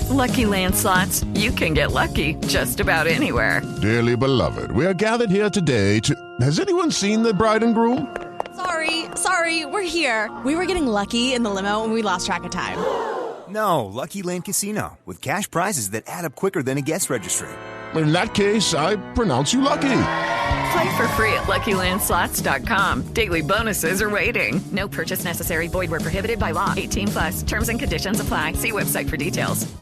With Lucky Land Slots, you can get lucky just about anywhere. Dearly beloved, we are gathered here today to... Has anyone seen the bride and groom? Sorry, we're here. We were getting lucky in the limo and we lost track of time. No, Lucky Land Casino, with cash prizes that add up quicker than a guest registry. In that case, I pronounce you lucky. Play for free at LuckyLandSlots.com. Daily bonuses are waiting. No purchase necessary. Void where prohibited by law. 18+. Terms and conditions apply. See website for details.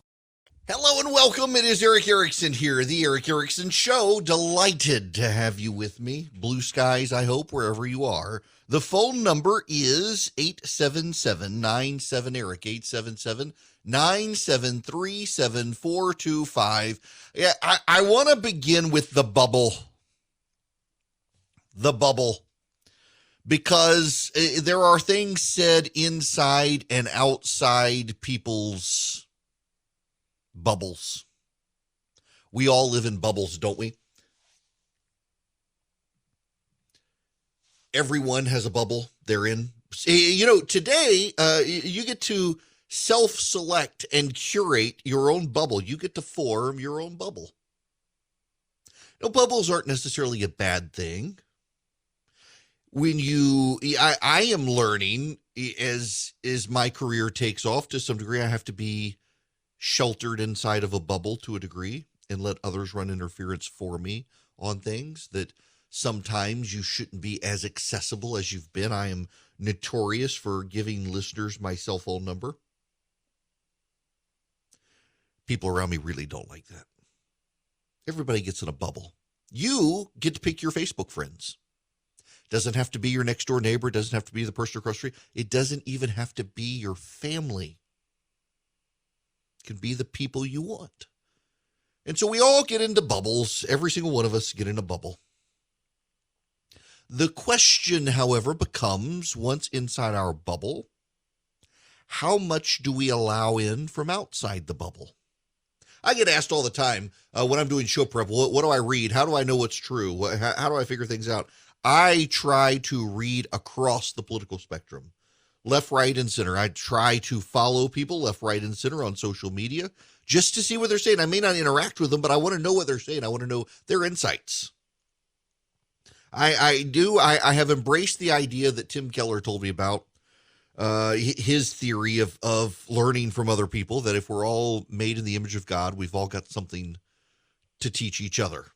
Hello and welcome. It is Eric Erickson here, The Eric Erickson Show. Delighted to have you with me. Blue skies, I hope, wherever you are. The phone number is 877-97-ERIC, 877-973-7425. Yeah, I want to begin with the bubble. The bubble. Because there are things said inside and outside people's bubbles. We all live in bubbles, don't we? Everyone has a bubble they're in. You know, today you get to self-select and curate your own bubble. You get to form your own bubble. No, bubbles aren't necessarily a bad thing. I am learning as my career takes off to some degree, I have to be sheltered inside of a bubble to a degree and let others run interference for me on things that sometimes you shouldn't be as accessible as you've been. I am notorious for giving listeners my cell phone number. People around me really don't like that. Everybody gets in a bubble. You get to pick your Facebook friends. Doesn't have to be your next door neighbor. Doesn't have to be the person across the street. It doesn't even have to be your family. It can be the people you want. And so we all get into bubbles. Every single one of us get in a bubble. The question, however, becomes, once inside our bubble, how much do we allow in from outside the bubble? I get asked all the time when I'm doing show prep, what do I read? How do I know what's true? How do I figure things out? I try to read across the political spectrum, left, right, and center. I try to follow people left, right, and center on social media just to see what they're saying. I may not interact with them, but I want to know what they're saying. I want to know their insights. I have embraced the idea that Tim Keller told me about, his theory of learning from other people, that if we're all made in the image of God, we've all got something to teach each other.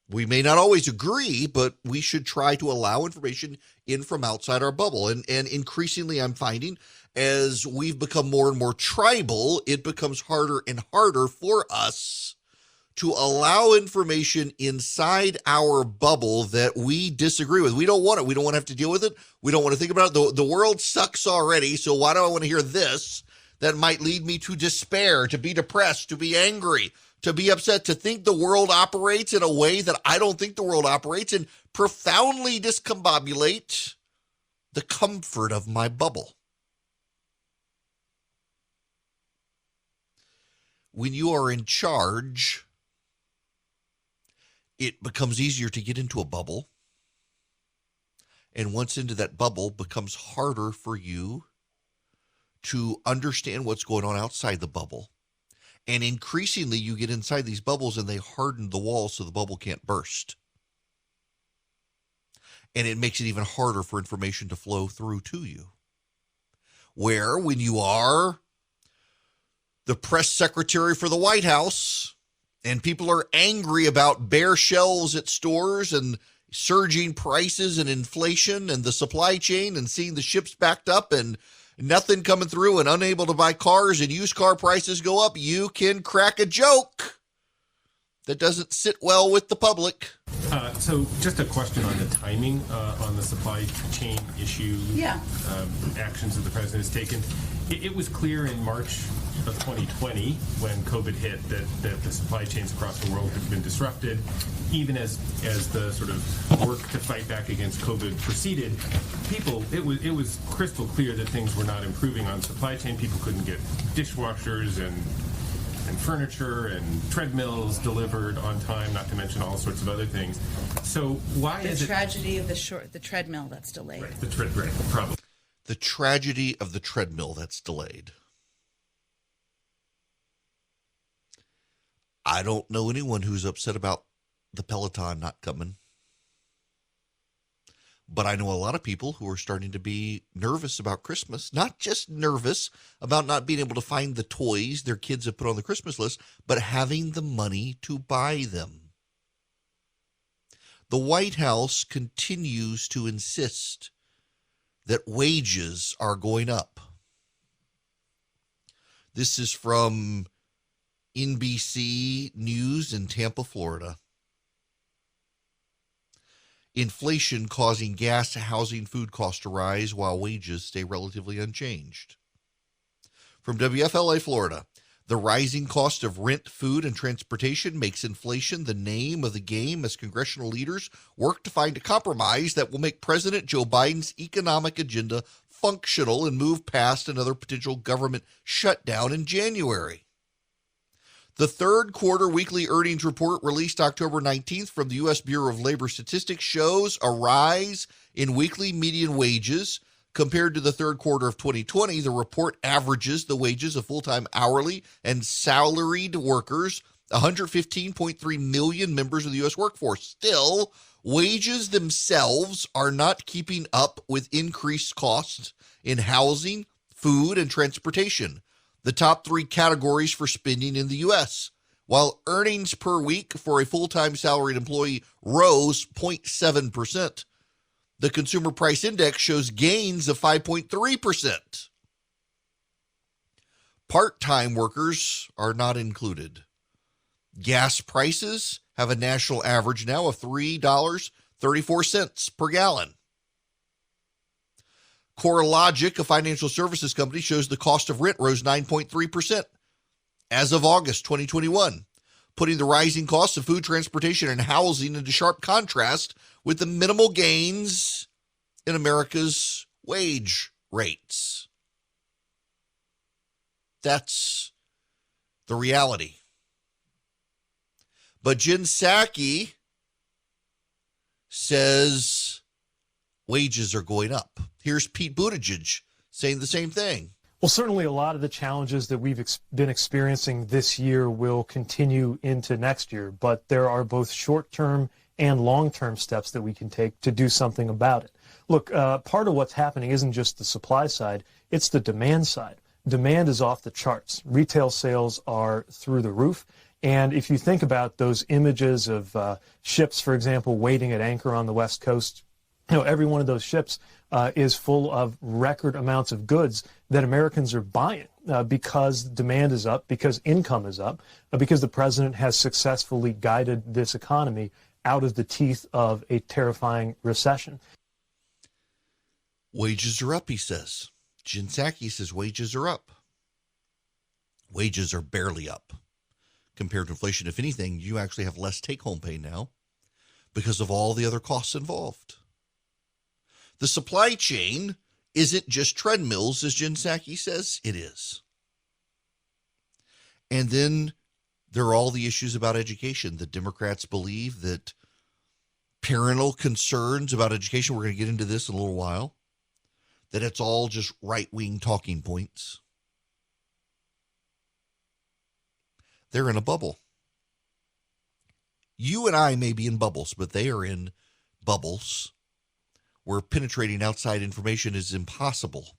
We may not always agree, but we should try to allow information in from outside our bubble. And increasingly, I'm finding as we've become more and more tribal, it becomes harder and harder for us to allow information inside our bubble that we disagree with. We don't want it. We don't want to have to deal with it. We don't want to think about it. The world sucks already, so why do I want to hear this that might lead me to despair, to be depressed, to be angry, to be upset, to think the world operates in a way that I don't think the world operates, and profoundly discombobulate the comfort of my bubble. When you are in charge, it becomes easier to get into a bubble. And once into that bubble, becomes harder for you to understand what's going on outside the bubble. And increasingly, you get inside these bubbles and they harden the walls so the bubble can't burst. And it makes it even harder for information to flow through to you. Where when you are the press secretary for the White House and people are angry about bare shelves at stores and surging prices and inflation and the supply chain and seeing the ships backed up and nothing coming through and unable to buy cars and used car prices go up, you can crack a joke that doesn't sit well with the public. So just a question on the timing on the supply chain issue. Actions that the president has taken. It was clear in March of 2020 when COVID hit that the supply chains across the world had been disrupted. Even as the sort of work to fight back against COVID proceeded, it was crystal clear that things were not improving on supply chain. People couldn't get dishwashers and furniture and treadmills delivered on time, not to mention all sorts of other things. So why is it... The tragedy of the treadmill that's delayed. Right, the problem. The tragedy of the treadmill that's delayed. I don't know anyone who's upset about the Peloton not coming. But I know a lot of people who are starting to be nervous about Christmas, not just nervous about not being able to find the toys their kids have put on the Christmas list, but having the money to buy them. The White House continues to insist that wages are going up. This is from NBC News in Tampa, Florida. Inflation causing gas, housing, food costs to rise while wages stay relatively unchanged. From WFLA, Florida, the rising cost of rent, food, and transportation makes inflation the name of the game as congressional leaders work to find a compromise that will make President Joe Biden's economic agenda functional and move past another potential government shutdown in January. The third quarter weekly earnings report released October 19th from the U.S. Bureau of Labor Statistics shows a rise in weekly median wages. Compared to the third quarter of 2020, the report averages the wages of full-time hourly and salaried workers, 115.3 million members of the U.S. workforce. Still, wages themselves are not keeping up with increased costs in housing, food, and transportation, the top three categories for spending in the U.S. While earnings per week for a full-time salaried employee rose 0.7%, the Consumer Price Index shows gains of 5.3%. Part-time workers are not included. Gas prices have a national average now of $3.34 per gallon. CoreLogic, a financial services company, shows the cost of rent rose 9.3% as of August 2021, putting the rising costs of food, transportation, and housing into sharp contrast with the minimal gains in America's wage rates. That's the reality. But Jen Psaki says wages are going up. Here's Pete Buttigieg saying the same thing. Well, certainly a lot of the challenges that we've been experiencing this year will continue into next year, but there are both short-term and long-term steps that we can take to do something about it. Look, part of what's happening isn't just the supply side, it's the demand side. Demand is off the charts. Retail sales are through the roof. And if you think about those images of ships, for example, waiting at anchor on the West Coast, every one of those ships is full of record amounts of goods that Americans are buying because demand is up, because income is up, because the president has successfully guided this economy out of the teeth of a terrifying recession. Wages are up, he says. Jen Psaki says wages are up. Wages are barely up compared to inflation. If anything, you actually have less take-home pay now because of all the other costs involved. The supply chain isn't just treadmills, as Jen Psaki says. It is. And then there are all the issues about education. The Democrats believe that parental concerns about education, we're going to get into this in a little while, that it's all just right-wing talking points. They're in a bubble. You and I may be in bubbles, but they are in bubbles where penetrating outside information is impossible.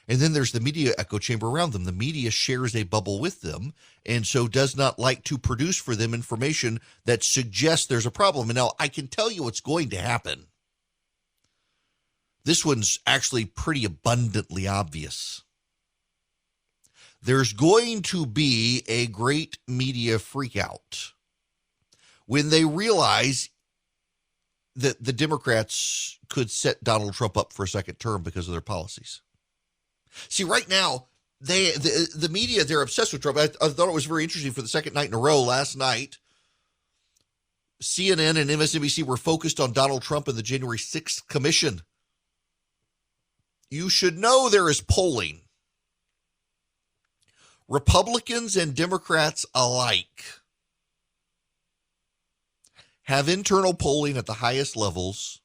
And then there's the media echo chamber around them. The media shares a bubble with them and so does not like to produce for them information that suggests there's a problem. And now I can tell you what's going to happen. This one's actually pretty abundantly obvious. There's going to be a great media freakout when they realize that the Democrats could set Donald Trump up for a second term because of their policies. See, right now, the media, they're obsessed with Trump. I thought it was very interesting for the second night in a row last night. CNN and MSNBC were focused on Donald Trump and the January 6th commission. You should know there is polling. Republicans and Democrats alike have internal polling at the highest levels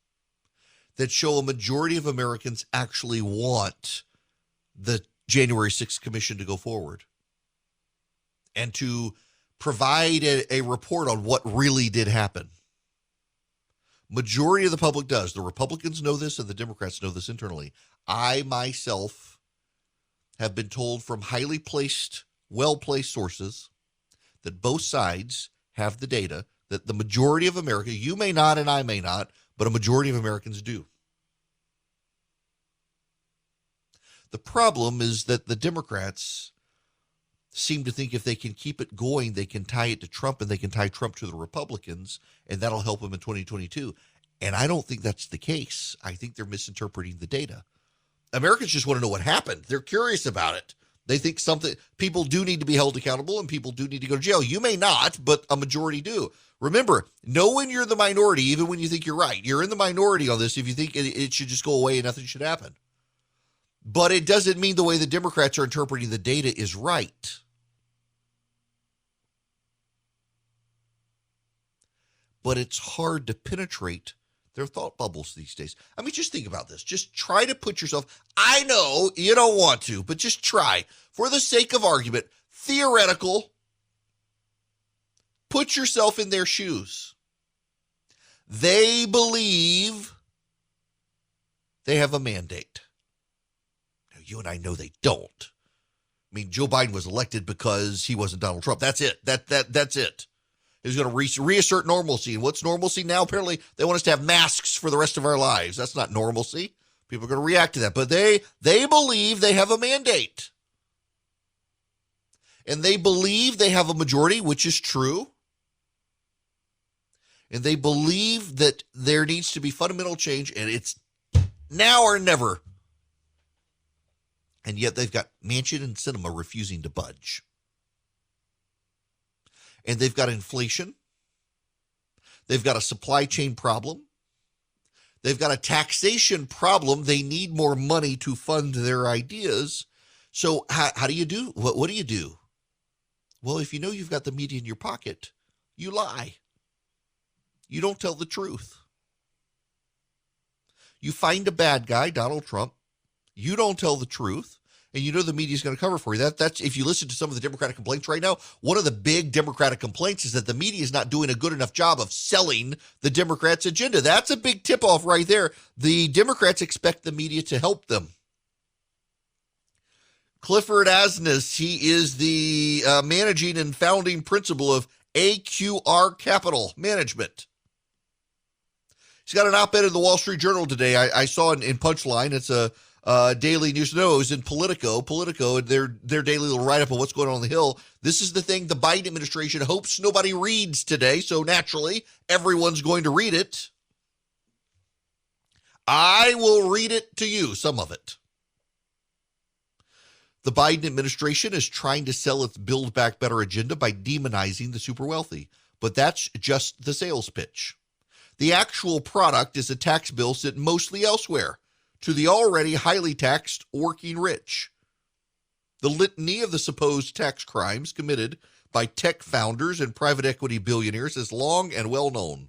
that show a majority of Americans actually want the January 6th commission to go forward and to provide a report on what really did happen. Majority of the public does. The Republicans know this and the Democrats know this internally. I myself have been told from highly placed, well-placed sources that both sides have the data, that the majority of America, you may not and I may not, but a majority of Americans do. The problem is that the Democrats seem to think if they can keep it going, they can tie it to Trump and they can tie Trump to the Republicans, and that'll help them in 2022. And I don't think that's the case. I think they're misinterpreting the data. Americans just want to know what happened. They're curious about it. They think people do need to be held accountable and people do need to go to jail. You may not, but a majority do. Remember, know when you're the minority, even when you think you're right. You're in the minority on this if you think it should just go away and nothing should happen. But it doesn't mean the way the Democrats are interpreting the data is right. But it's hard to penetrate their thought bubbles these days. I mean, just think about this. Just try to put yourself, I know you don't want to, but just try. For the sake of argument, theoretical, put yourself in their shoes. They believe they have a mandate. Now, you and I know they don't. I mean, Joe Biden was elected because he wasn't Donald Trump. That's it. That's it. He's going to reassert normalcy. And what's normalcy now? Apparently, they want us to have masks for the rest of our lives. That's not normalcy. People are going to react to that. But they believe they have a mandate. And they believe they have a majority, which is true. And they believe that there needs to be fundamental change, and it's now or never. And yet they've got Manchin and Sinema refusing to budge. And they've got inflation. They've got a supply chain problem. They've got a taxation problem. They need more money to fund their ideas. So how do you do? What do you do? Well, if you know you've got the media in your pocket, you lie. You don't tell the truth. You find a bad guy, Donald Trump. You don't tell the truth. And you know the media is going to cover for you. That's if you listen to some of the Democratic complaints right now, one of the big Democratic complaints is that the media is not doing a good enough job of selling the Democrats' agenda. That's a big tip-off right there. The Democrats expect the media to help them. Clifford Asness, he is the managing and founding principal of AQR Capital Management. He's got an op-ed in the Wall Street Journal today. I saw in Punchline. It's a daily news. No, it was in Politico, their daily little write-up of what's going on the Hill. This is the thing the Biden administration hopes nobody reads today, so naturally, everyone's going to read it. I will read it to you, some of it. The Biden administration is trying to sell its Build Back Better agenda by demonizing the super wealthy, but that's just the sales pitch. The actual product is a tax bill sent mostly elsewhere, to the already highly taxed working rich. The litany of the supposed tax crimes committed by tech founders and private equity billionaires is long and well known.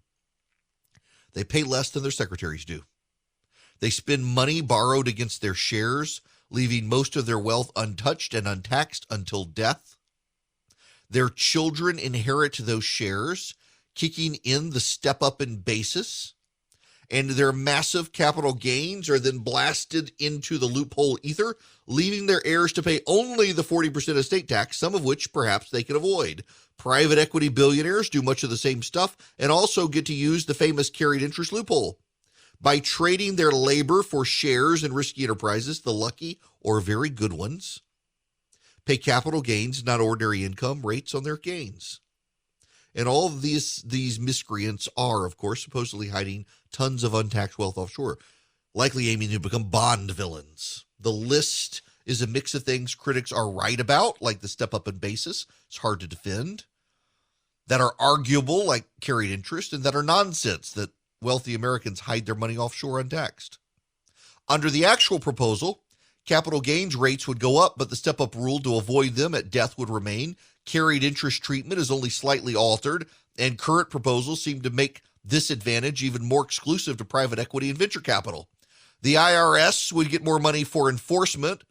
They pay less than their secretaries do. They spend money borrowed against their shares, leaving most of their wealth untouched and untaxed until death. Their children inherit those shares, kicking in the step-up in basis. And their massive capital gains are then blasted into the loophole ether, leaving their heirs to pay only the 40% estate tax, some of which perhaps they can avoid. Private equity billionaires do much of the same stuff and also get to use the famous carried interest loophole. By trading their labor for shares in risky enterprises, the lucky or very good ones pay capital gains, not ordinary income rates on their gains. And all of these miscreants are, of course, supposedly hiding tons of untaxed wealth offshore, likely aiming to become Bond villains. The list is a mix of things critics are right about, like the step-up in basis. It's hard to defend. That are arguable, like carried interest, and that are nonsense, that wealthy Americans hide their money offshore untaxed. Under the actual proposal, capital gains rates would go up, but the step-up rule to avoid them at death would remain. Carried interest treatment is only slightly altered, and current proposals seem to make this advantage even more exclusive to private equity and venture capital. The IRS would get more money for enforcement,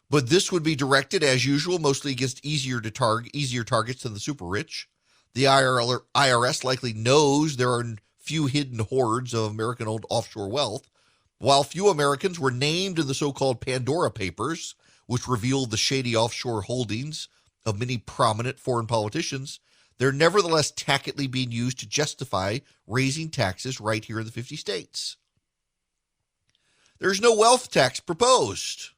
but this would be directed, as usual, mostly against easier targets than the super rich. The IRS likely knows there are few hidden hoards of American-owned offshore wealth. While few Americans were named in the so-called Pandora Papers, which revealed the shady offshore holdings of many prominent foreign politicians, they're nevertheless tacitly being used to justify raising taxes right here in the 50 states. There's no wealth tax proposed.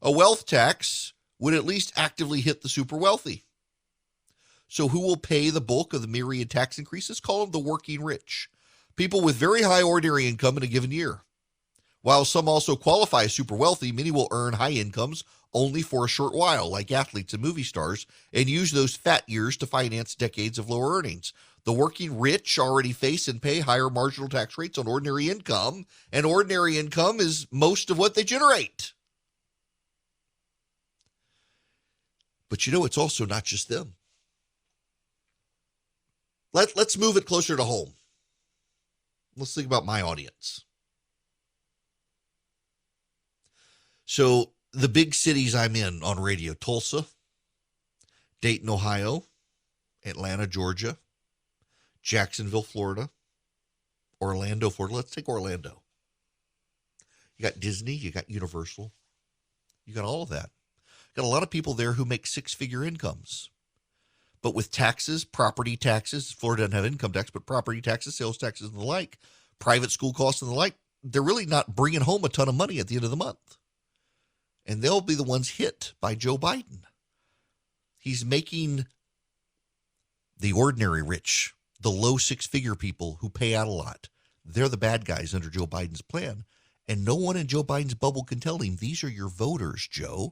A wealth tax would at least actively hit the super wealthy. So who will pay the bulk of the myriad tax increases? Call them the working rich. People with very high ordinary income in a given year. While some also qualify as super wealthy, many will earn high incomes only for a short while, like athletes and movie stars, and use those fat years to finance decades of lower earnings. The working rich already face and pay higher marginal tax rates on ordinary income, and ordinary income is most of what they generate. But it's also not just them. Let's move it closer to home. Let's think about my audience. So the big cities I'm in on radio: Tulsa, Dayton, Ohio, Atlanta, Georgia, Jacksonville, Florida, Orlando, Florida. Let's take Orlando. You got Disney, you got Universal, you got all of that. Got a lot of people there who make six-figure incomes. But with taxes, property taxes, Florida doesn't have income tax, but property taxes, sales taxes, and the like, private school costs and the like, they're really not bringing home a ton of money at the end of the month. And they'll be the ones hit by Joe Biden. He's making the ordinary rich, the low six-figure people who pay out a lot, they're the bad guys under Joe Biden's plan. And no one in Joe Biden's bubble can tell him, these are your voters, Joe.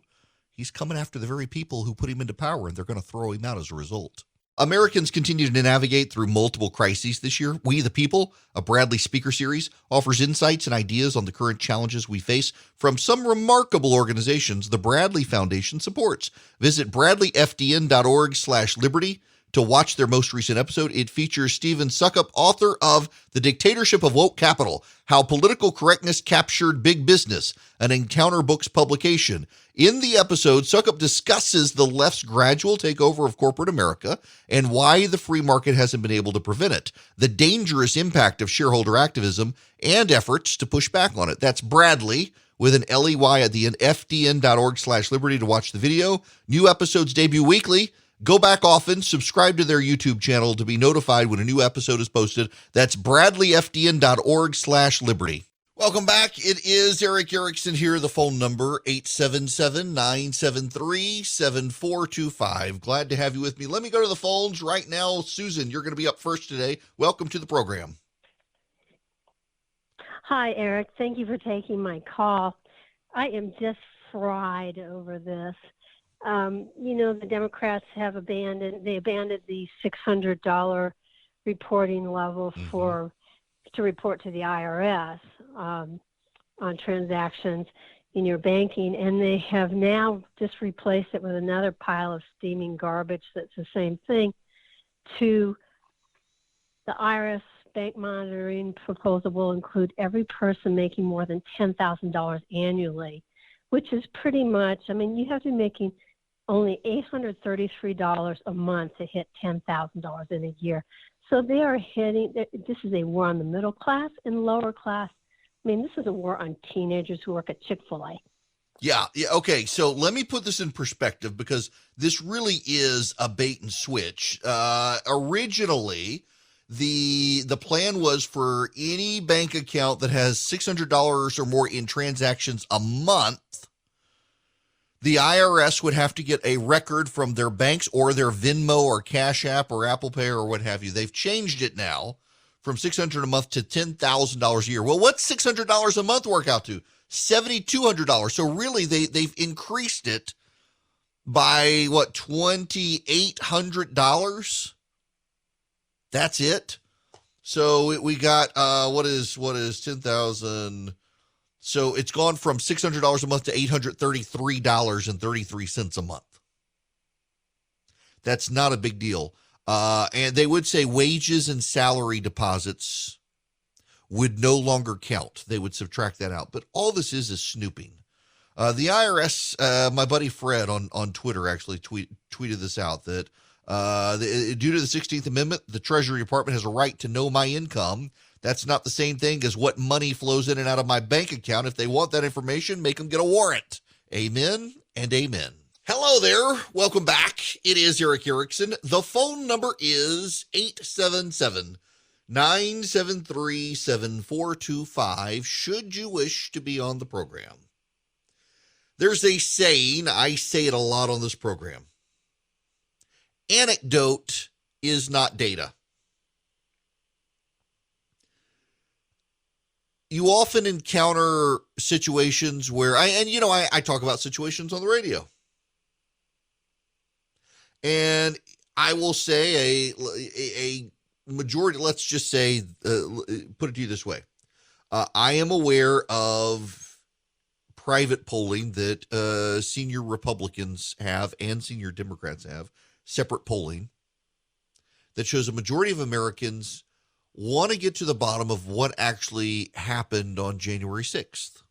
He's coming after the very people who put him into power, and they're going to throw him out as a result. Americans continue to navigate through multiple crises this year. We the People, a Bradley speaker series, offers insights and ideas on the current challenges we face from some remarkable organizations the Bradley Foundation supports. Visit bradleyfdn.org/liberty to watch their most recent episode. It features Stephen Suckup, author of The Dictatorship of Woke Capital, How Political Correctness Captured Big Business, an Encounter Books publication. In the episode, Suckup discusses the left's gradual takeover of corporate America and why the free market hasn't been able to prevent it, the dangerous impact of shareholder activism, and efforts to push back on it. That's Bradley, with an LEY at the end, fdn.org/liberty to watch the video. New episodes debut weekly. Go back often, subscribe to their YouTube channel to be notified when a new episode is posted. That's bradleyfdn.org/liberty. Welcome back. It is Eric Erickson here. The phone number, 877-973-7425. Glad to have you with me. Let me go to the phones right now. Susan, you're going to be up first today. Welcome to the program. Hi, Eric. Thank you for taking my call. I am just fried over this. The Democrats have abandoned the $600 reporting level to report to the IRS on transactions in your banking, and they have now just replaced it with another pile of steaming garbage that's the same thing. To the IRS bank monitoring proposal will include every person making more than $10,000 annually, which is pretty much, you have to be making only $833 a month to hit $10,000 in a year. So they are this is a war on the middle class and lower class. This is a war on teenagers who work at Chick-fil-A. Yeah. Okay. So let me put this in perspective, because this really is a bait and switch. Originally, the plan was for any bank account that has $600 or more in transactions a month, the IRS would have to get a record from their banks or their Venmo or Cash App or Apple Pay or what have you. They've changed it now from $600 a month to $10,000 a year. Well, what's $600 a month work out to? $7,200. So really, they've increased it by what, $2,800? That's it. So we got what is 10,000? So it's gone from $600 a month to $833.33 a month. That's not a big deal. And they would say wages and salary deposits would no longer count. They would subtract that out. But all this is snooping. The IRS, my buddy Fred on Twitter actually tweeted this out, that Due to the 16th Amendment, the Treasury Department has a right to know my income. That's not the same thing as what money flows in and out of my bank account. If they want that information, make them get a warrant. Amen and amen. Hello there. Welcome back. It is Eric Erickson. The phone number is 877-973-7425 should you wish to be on the program. There's a saying, I say it a lot on this program. Anecdote is not data. You often encounter situations where I talk about situations on the radio. And I will say a majority, let's just say, put it to you this way. I am aware of private polling that senior Republicans have and senior Democrats have, separate polling, that shows a majority of Americans want to get to the bottom of what actually happened on January 6th.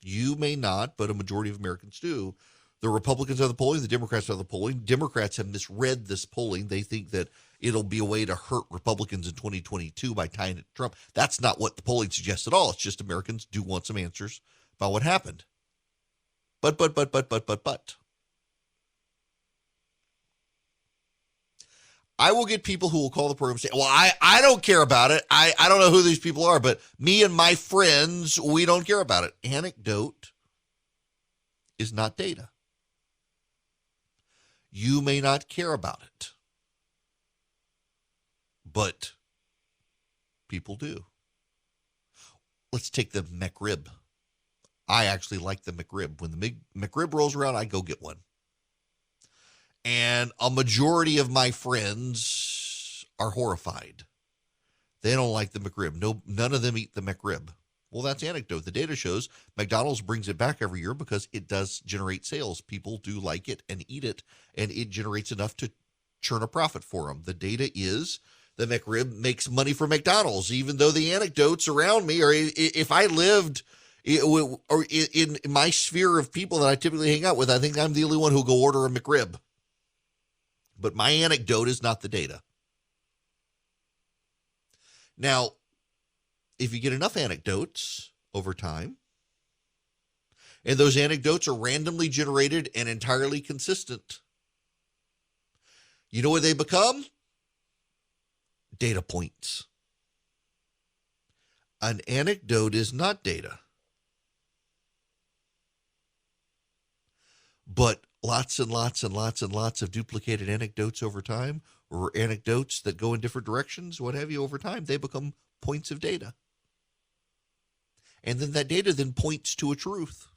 You may not, but a majority of Americans do. The Republicans have the polling, the Democrats have the polling. Democrats have misread this polling. They think that it'll be a way to hurt Republicans in 2022 by tying it to Trump. That's not what the polling suggests at all. It's just Americans do want some answers about what happened. But. I will get people who will call the program and say, well, I don't care about it. I don't know who these people are, but me and my friends, we don't care about it. Anecdote is not data. You may not care about it, but people do. Let's take the McRib. I actually like the McRib. When the McRib rolls around, I go get one. And a majority of my friends are horrified. They don't like the McRib. No, none of them eat the McRib. Well, that's anecdote. The data shows McDonald's brings it back every year because it does generate sales. People do like it and eat it, and it generates enough to churn a profit for them. The data is the McRib makes money for McDonald's, even though the anecdotes around me are, if I lived or in my sphere of people that I typically hang out with, I think I'm the only one who'll go order a McRib. But my anecdote is not the data. Now, if you get enough anecdotes over time, and those anecdotes are randomly generated and entirely consistent, you know what they become? Data points. An anecdote is not data. But lots and lots and lots and lots of duplicated anecdotes over time, or anecdotes that go in different directions, what have you, over time, they become points of data. And then that data then points to a truth.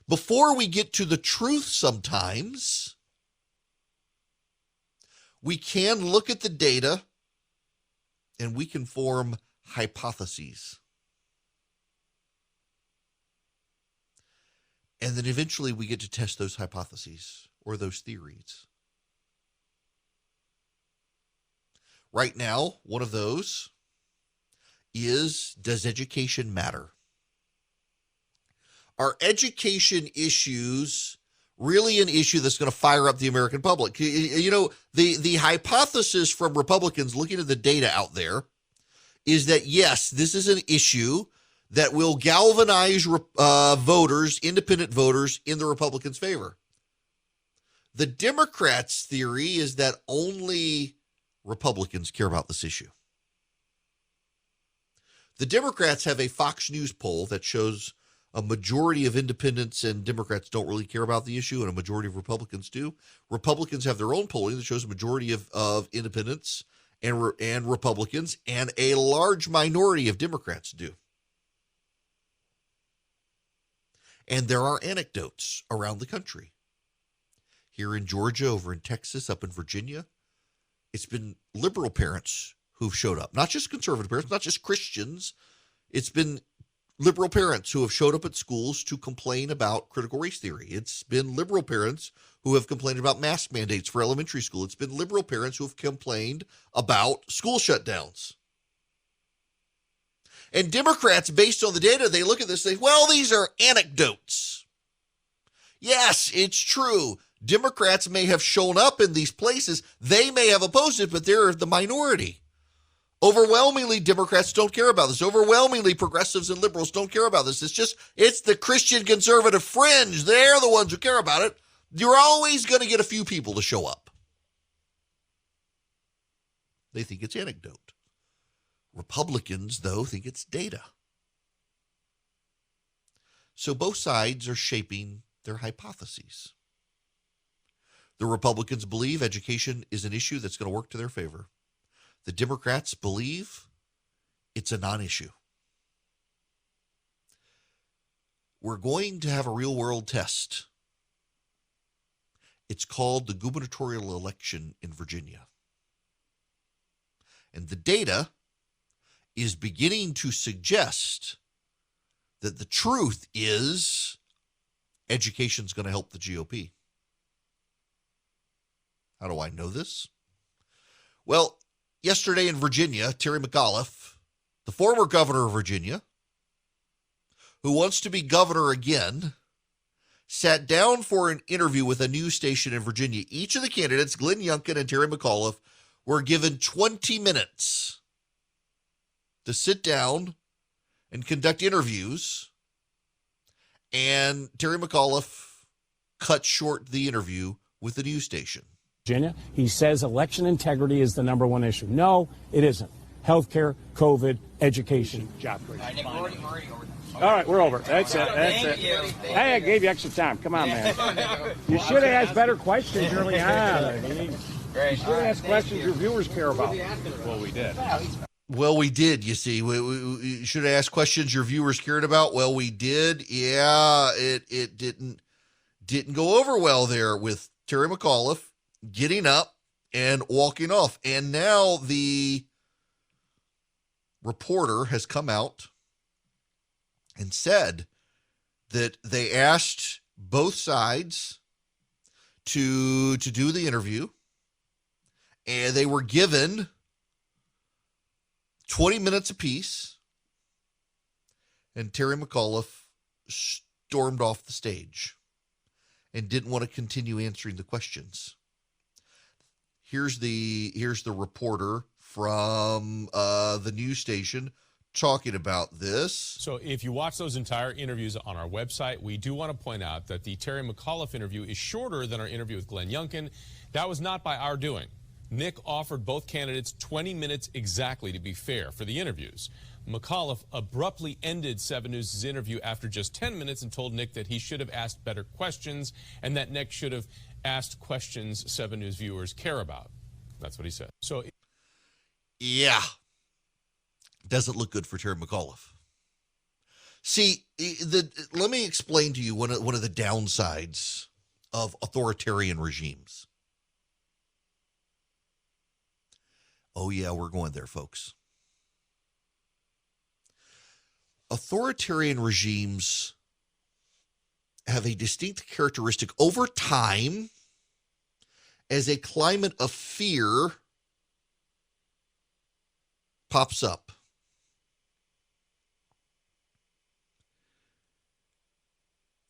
Before we get to the truth sometimes, we can look at the data and we can form hypotheses. And then eventually we get to test those hypotheses or those theories. Right now, one of those is, does education matter? Are education issues really an issue that's going to fire up the American public? You know, the hypothesis from Republicans looking at the data out there is that, yes, this is an issue that will galvanize voters, independent voters, in the Republicans' favor. The Democrats' theory is that only Republicans care about this issue. The Democrats have a Fox News poll that shows a majority of independents and Democrats don't really care about the issue, and a majority of Republicans do. Republicans have their own polling that shows a majority of independents and Republicans, and a large minority of Democrats do. And there are anecdotes around the country. Here in Georgia, over in Texas, up in Virginia, it's been liberal parents who've showed up. Not just conservative parents, not just Christians. It's been liberal parents who have showed up at schools to complain about critical race theory. It's been liberal parents who have complained about mask mandates for elementary school. It's been liberal parents who have complained about school shutdowns. And Democrats, based on the data, they look at this and say, well, these are anecdotes. Yes, it's true. Democrats may have shown up in these places. They may have opposed it, but they're the minority. Overwhelmingly, Democrats don't care about this. Overwhelmingly, progressives and liberals don't care about this. It's the Christian conservative fringe. They're the ones who care about it. You're always going to get a few people to show up. They think it's anecdote. Republicans, though, think it's data. So both sides are shaping their hypotheses. The Republicans believe education is an issue that's going to work to their favor. The Democrats believe it's a non-issue. We're going to have a real-world test. It's called the gubernatorial election in Virginia. And the data is beginning to suggest that the truth is education is going to help the GOP. How do I know this? Well, yesterday in Virginia, Terry McAuliffe, the former governor of Virginia, who wants to be governor again, sat down for an interview with a news station in Virginia. Each of the candidates, Glenn Youngkin and Terry McAuliffe, were given 20 minutes to sit down and conduct interviews. And Terry McAuliffe cut short the interview with the news station. Virginia, he says election integrity is the number one issue. No, it isn't. Healthcare, COVID, education, job creation. All right, we're over. That's it. Hey, I gave you extra time. Come on, man. You should have asked better questions early on. You should have asked questions your viewers care about. Well, we did. Well, we did, you see. We should have asked questions your viewers cared about. Well, we did. Yeah, it didn't go over well there with Terry McAuliffe getting up and walking off. And now the reporter has come out and said that they asked both sides to do the interview, and they were given 20 minutes apiece, and Terry McAuliffe stormed off the stage and didn't want to continue answering the questions. Here's the reporter from the news station talking about this. So if you watch those entire interviews on our website, we do want to point out that the Terry McAuliffe interview is shorter than our interview with Glenn Youngkin. That was not by our doing. Nick offered both candidates 20 minutes exactly to be fair for the interviews. McAuliffe abruptly ended 7 News' interview after just 10 minutes and told Nick that he should have asked better questions and that Nick should have asked questions 7 News viewers care about. That's what he said. So, yeah, doesn't look good for Terry McAuliffe. See, let me explain to you one of the downsides of authoritarian regimes. Oh, yeah, we're going there, folks. Authoritarian regimes have a distinct characteristic over time as a climate of fear pops up.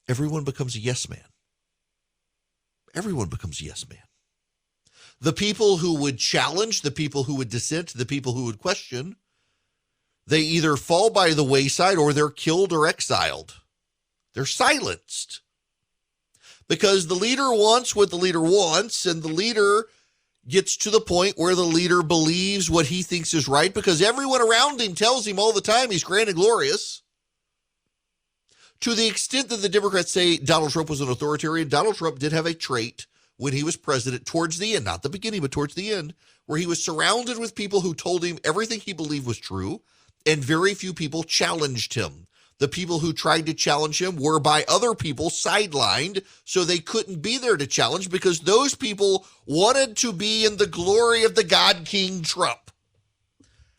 Everyone becomes a yes man. Everyone becomes a yes man. The people who would challenge, the people who would dissent, the people who would question, they either fall by the wayside or they're killed or exiled. They're silenced because the leader wants what the leader wants, and the leader gets to the point where the leader believes what he thinks is right because everyone around him tells him all the time he's grand and glorious. To the extent that the Democrats say Donald Trump was an authoritarian, Donald Trump did have a trait when he was president towards the end, not the beginning, but towards the end, where he was surrounded with people who told him everything he believed was true, and very few people challenged him. The people who tried to challenge him were by other people sidelined, so they couldn't be there to challenge because those people wanted to be in the glory of the God King Trump.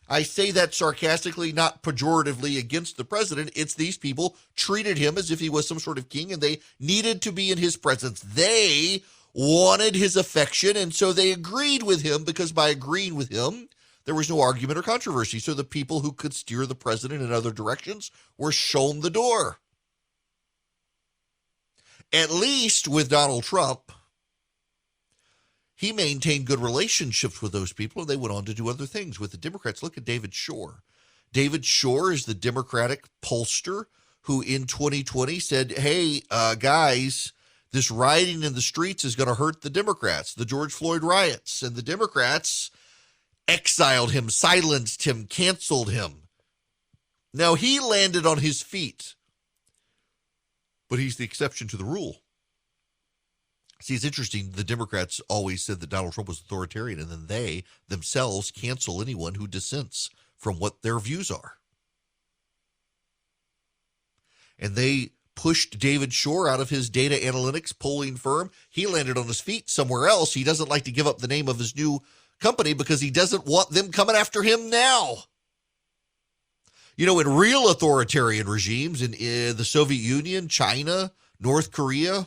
I say that sarcastically, not pejoratively against the president. It's these people treated him as if he was some sort of king, and they needed to be in his presence. They wanted his affection, and so they agreed with him because by agreeing with him, there was no argument or controversy. So the people who could steer the president in other directions were shown the door. At least with Donald Trump, he maintained good relationships with those people, and they went on to do other things. With the Democrats, look at David Shore. David Shore is the Democratic pollster who in 2020 said, hey, guys, this rioting in the streets is going to hurt the Democrats, the George Floyd riots. And the Democrats exiled him, silenced him, canceled him. Now, he landed on his feet, but he's the exception to the rule. See, it's interesting. The Democrats always said that Donald Trump was authoritarian, and then they themselves cancel anyone who dissents from what their views are. And they pushed David Shore out of his data analytics polling firm. He landed on his feet somewhere else. He doesn't like to give up the name of his new company because he doesn't want them coming after him now. You know, in real authoritarian regimes, in the Soviet Union, China, North Korea,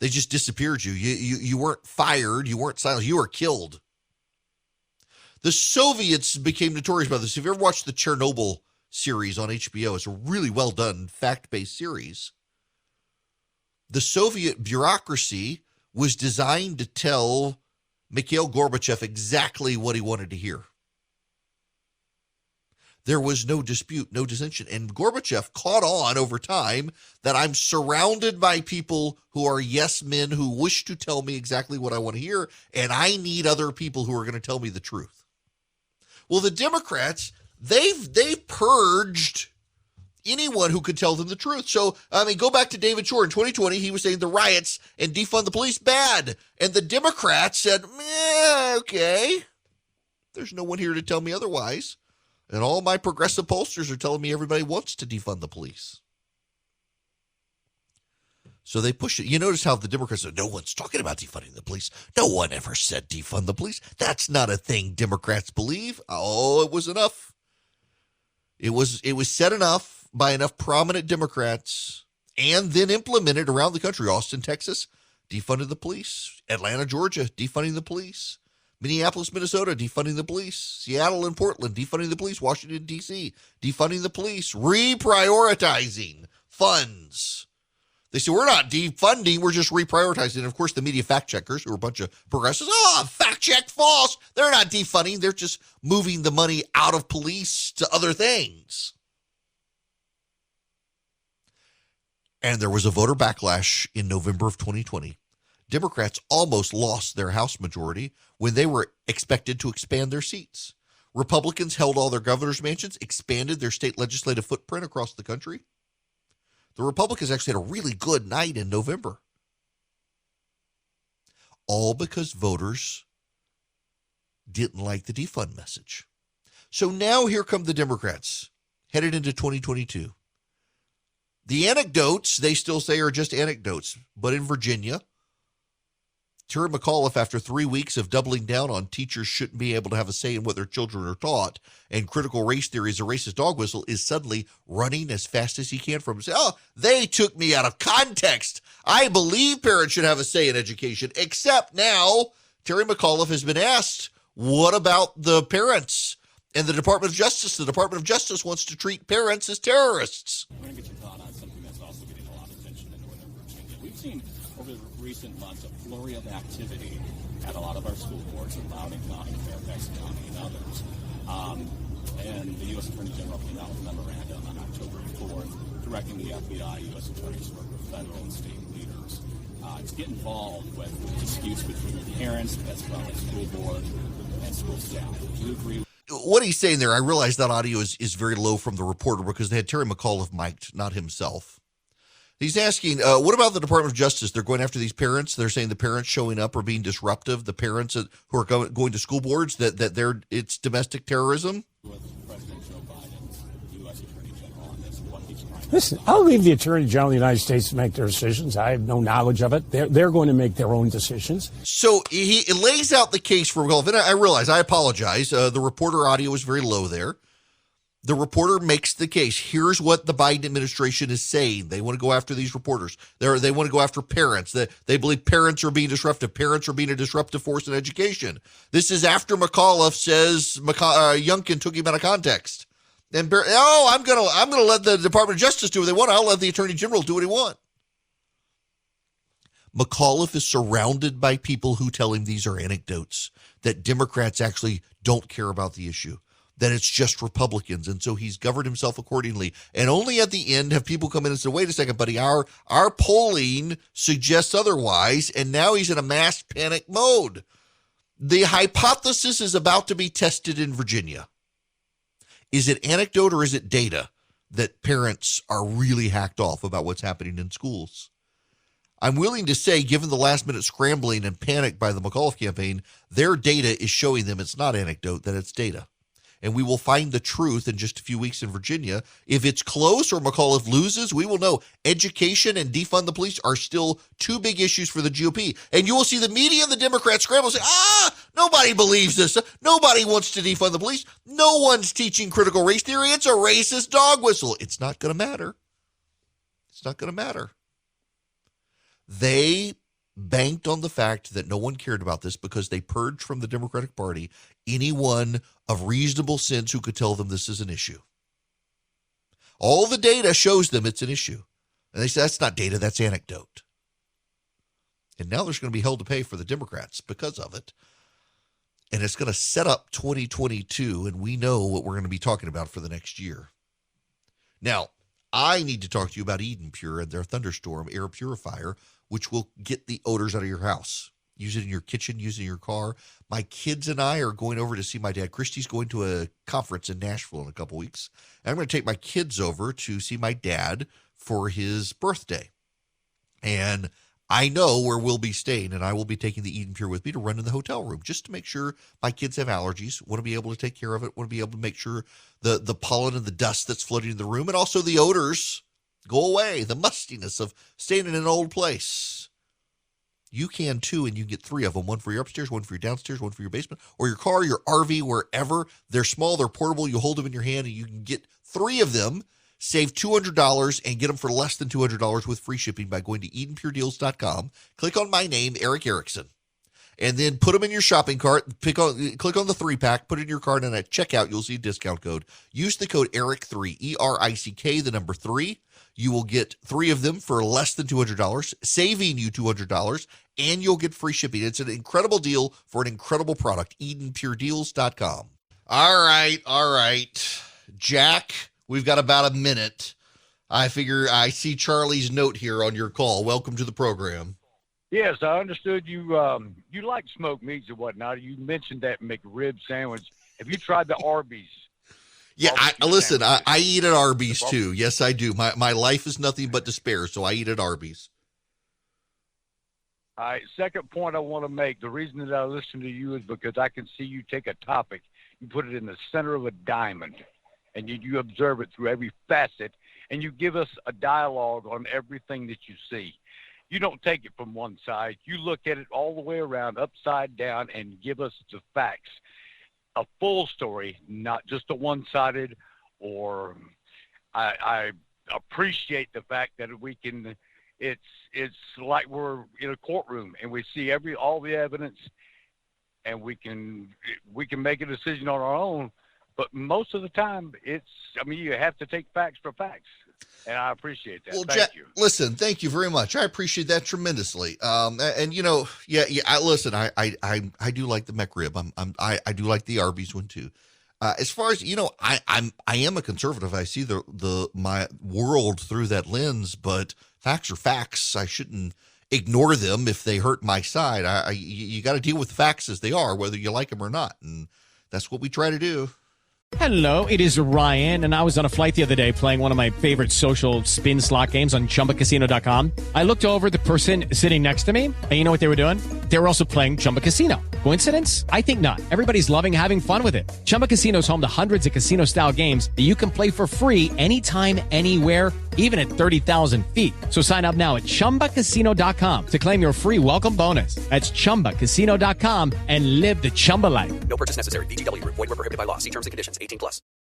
they just disappeared you. You weren't fired. You weren't silenced. You were killed. The Soviets became notorious by this. If you ever watched the Chernobyl series on HBO, it's a really well done, fact-based series. The Soviet bureaucracy was designed to tell Mikhail Gorbachev exactly what he wanted to hear. There was no dispute, no dissension. And Gorbachev caught on over time that I'm surrounded by people who are yes men who wish to tell me exactly what I want to hear, and I need other people who are going to tell me the truth. Well, the Democrats, they purged anyone who could tell them the truth. So, I mean, go back to David Shore. In 2020, he was saying the riots and defund the police bad. And the Democrats said, okay, there's no one here to tell me otherwise. And all my progressive pollsters are telling me everybody wants to defund the police. So they push it. You notice how the Democrats said, no one's talking about defunding the police. No one ever said defund the police. That's not a thing Democrats believe. Oh, it was enough. It was said enough by enough prominent Democrats and then implemented around the country. Austin, Texas, defunded the police. Atlanta, Georgia, defunding the police. Minneapolis, Minnesota, defunding the police. Seattle and Portland, defunding the police. Washington, D.C., defunding the police. Reprioritizing funds. They say, we're not defunding, we're just reprioritizing. And, of course, the media fact checkers, who are a bunch of progressives, fact check false. They're not defunding. They're just moving the money out of police to other things. And there was a voter backlash in November of 2020. Democrats almost lost their House majority when they were expected to expand their seats. Republicans held all their governor's mansions, expanded their state legislative footprint across the country. The Republicans actually had a really good night in November. All because voters didn't like the defund message. So now here come the Democrats, headed into 2022. The anecdotes, they still say, are just anecdotes. But in Virginia, Terry McAuliffe, after 3 weeks of doubling down on teachers shouldn't be able to have a say in what their children are taught, and critical race theory is a racist dog whistle, is suddenly running as fast as he can from him. They took me out of context. I believe parents should have a say in education, except now Terry McAuliffe has been asked, what about the parents and the Department of Justice? The Department of Justice wants to treat parents as terrorists. I'm going to get your thought on something that's also getting a lot of attention in Northern Virginia. We've seen over the recent months a flurry of activity at a lot of our school boards in Loudoun County, Fairfax County, and others. And the U.S. Attorney General came out with a memorandum on October 4th directing the FBI, U.S. attorneys to work with federal and state leaders to get involved with disputes between parents as well as school board and school staff. Do you agree? What he's saying there, I realize that audio is very low from the reporter because they had Terry McAuliffe mic'd, not himself. He's asking, what about the Department of Justice? They're going after these parents. They're saying the parents showing up are being disruptive. The parents who are going to school boards, that it's domestic terrorism. With President Joe Biden's U.S. Attorney General on this, what he's trying to Listen, I'll leave the Attorney General of the United States to make their decisions. I have no knowledge of it. They're going to make their own decisions. So he lays out the case for McAuliffe. And I realize, I apologize. The reporter audio was very low there. The reporter makes the case. Here's what the Biden administration is saying. They want to go after these reporters. They want to go after parents. They believe parents are being disruptive. Parents are being a disruptive force in education. This is after McAuliffe says Youngkin took him out of context. And I'm gonna let the Department of Justice do what they want. I'll let the Attorney General do what he wants. McAuliffe is surrounded by people who tell him these are anecdotes, that Democrats actually don't care about the issue, that it's just Republicans. And so he's governed himself accordingly. And only at the end have people come in and say, wait a second, buddy, our polling suggests otherwise. And now he's in a mass panic mode. The hypothesis is about to be tested in Virginia. Is it anecdote or is it data that parents are really hacked off about what's happening in schools? I'm willing to say, given the last-minute scrambling and panic by the McAuliffe campaign, their data is showing them it's not anecdote, that it's data. And we will find the truth in just a few weeks in Virginia. If it's close or McAuliffe loses, we will know education and defund the police are still two big issues for the GOP. And you will see the media and the Democrats scramble and say, nobody believes this. Nobody wants to defund the police. No one's teaching critical race theory. It's a racist dog whistle. It's not going to matter. It's not going to matter. They banked on the fact that no one cared about this because they purged from the Democratic Party anyone of reasonable sense who could tell them this is an issue. All the data shows them it's an issue. And they say, that's not data, that's anecdote. And now there's going to be hell to pay for the Democrats because of it. And it's going to set up 2022, and we know what we're going to be talking about for the next year. Now, I need to talk to you about Eden Pure and their Thunderstorm air purifier, which will get the odors out of your house. Use it in your kitchen, use it in your car. My kids and I are going over to see my dad. Christy's going to a conference in Nashville in a couple weeks. And I'm going to take my kids over to see my dad for his birthday. And I know where we'll be staying, and I will be taking the Eden Pure with me to run in the hotel room just to make sure my kids have allergies, want to be able to take care of it, want to be able to make sure the pollen and the dust that's floating in the room and also the odors go away, the mustiness of staying in an old place. You can too, and you can get 3 of them, one for your upstairs, one for your downstairs, one for your basement, or your car, your RV, wherever. They're small, they're portable, you hold them in your hand, and you can get 3 of them, save $200, and get them for less than $200 with free shipping by going to EdenPureDeals.com. Click on my name, Eric Erickson, and then put them in your shopping cart. Click on the 3-pack, put it in your cart, and at checkout, you'll see a discount code. Use the code ERIC3, ERICK, the number 3. You will get 3 of them for less than $200, saving you $200, and you'll get free shipping. It's an incredible deal for an incredible product. EdenPureDeals.com. All right. Jack, we've got about a minute. I figure I see Charlie's note here on your call. Welcome to the program. Yes, I understood you like smoked meats and whatnot. You mentioned that McRib sandwich. Have you tried the Arby's? Yeah, I eat at Arby's too. Yes, I do. My life is nothing but despair, so I eat at Arby's. All right, second point I want to make, the reason that I listen to you is because I can see you take a topic, you put it in the center of a diamond, and you observe it through every facet, and you give us a dialogue on everything that you see. You don't take it from one side. You look at it all the way around, upside down, and give us the facts. A full story, not just a one-sided, or I appreciate the fact that we can, it's like we're in a courtroom and we see all the evidence and we can make a decision on our own. But most of the time you have to take facts for facts. And I appreciate that. Well, Thank you. Listen, thank you very much. I appreciate that tremendously. I do like the McRib. I do like the Arby's one too. As far as I am a conservative. I see my world through that lens. But facts are facts. I shouldn't ignore them if they hurt my side. You got to deal with the facts as they are, whether you like them or not, and that's what we try to do. Hello, it is Ryan, and I was on a flight the other day playing one of my favorite social spin slot games on ChumbaCasino.com. I looked over at the person sitting next to me, and you know what they were doing? They were also playing Chumba Casino. Coincidence? I think not. Everybody's loving having fun with it. Chumba Casino is home to hundreds of casino-style games that you can play for free anytime, anywhere, even at 30,000 feet. So sign up now at ChumbaCasino.com to claim your free welcome bonus. That's ChumbaCasino.com and live the Chumba life. No purchase necessary. VGW. Void where prohibited by law. See terms and conditions. 18+.